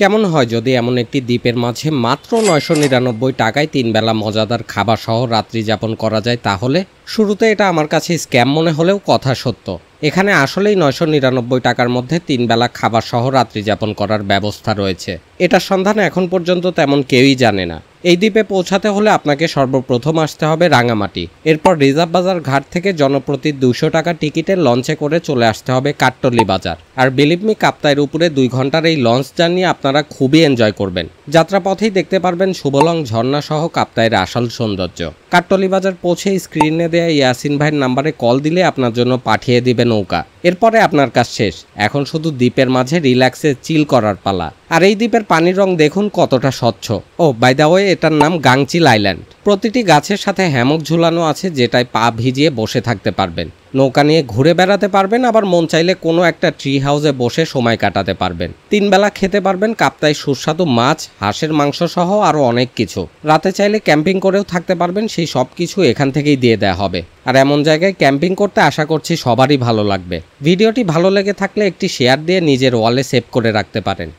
কেমন হয় যদি এমন একটি দ্বীপের মাঝে মাত্র ৯৯৯ টাকায় ৩ বেলা মজাদার খাবার সহ রাত্রি যাপন করা যায়? তাহলে শুরুতে এটা আমার কাছে স্ক্যাম মনে হলেও কথা সত্য। এখানে আসলেই ৯৯৯ টাকার মধ্যে ৩ বেলা খাবার সহ রাত্রি যাপন করার ব্যবস্থা রয়েছে। এটার সন্ধান এখন পর্যন্ত তেমন কেউই জানে না। এই দ্বীপে পৌঁছাতে হলে আপনাকে সর্বপ্রথম আসতে হবে রাঙামাটি। এরপর রিজার্ভ বাজার ঘাট থেকে জনপ্রতি ২০০ টাকা টিকিটের লঞ্চে করে চলে আসতে হবে কাঠটলি বাজার। আর বিলিভ মি, কাপ্তাইয়ের উপরে ২ ঘন্টার এই লঞ্চ জার্নি আপনারা খুবই এনজয় করবেন। যাত্রাপথেই দেখতে পারবেন শুভলং ঝর্ণা সহ কাপ্তাইয়ের আসল সৌন্দর্য। কাঠটলি বাজার পৌঁছে স্ক্রিনে দেয়া ইয়াসিন ভাইয়ের নাম্বারে কল দিলে আপনার জন্য পাঠিয়ে দিবে নৌকা। এরপরে আপনার কাজ শেষ। এখন শুধু দ্বীপের মাঝে রিল্যাক্সে চিল করার পালা। আর এই দ্বীপের পানির রং দেখুন কতটা স্বচ্ছ। ও বাই দ্য ওয়ে, এটার নাম গাংচিল আইল্যান্ড। প্রতিটি গাছের সাথে হ্যামক ঝুলানো আছে, যেটায় পা ভিজিয়ে বসে থাকতে পারবেন। নৌকা নিয়ে ঘুরে বেড়াতে পারবেন, আবার মন চাইলে কোনো একটা ট্রি হাউসে বসে সময় কাটাতে পারবেন। ৩ বেলা খেতে পারবেন কাপ্তাই সুস্বাদু মাছ, হাঁসের মাংস সহ আরও অনেক কিছু। রাতে চাইলে ক্যাম্পিং করেও থাকতে পারবেন, সেই সব কিছু এখান থেকেই দিয়ে দেওয়া হবে। আর এমন জায়গায় ক্যাম্পিং করতে আশা করছি সবারই ভালো লাগবে। ভিডিওটি ভালো লেগে থাকলে একটি শেয়ার দিয়ে নিজের ওয়ালে সেভ করে রাখতে পারেন।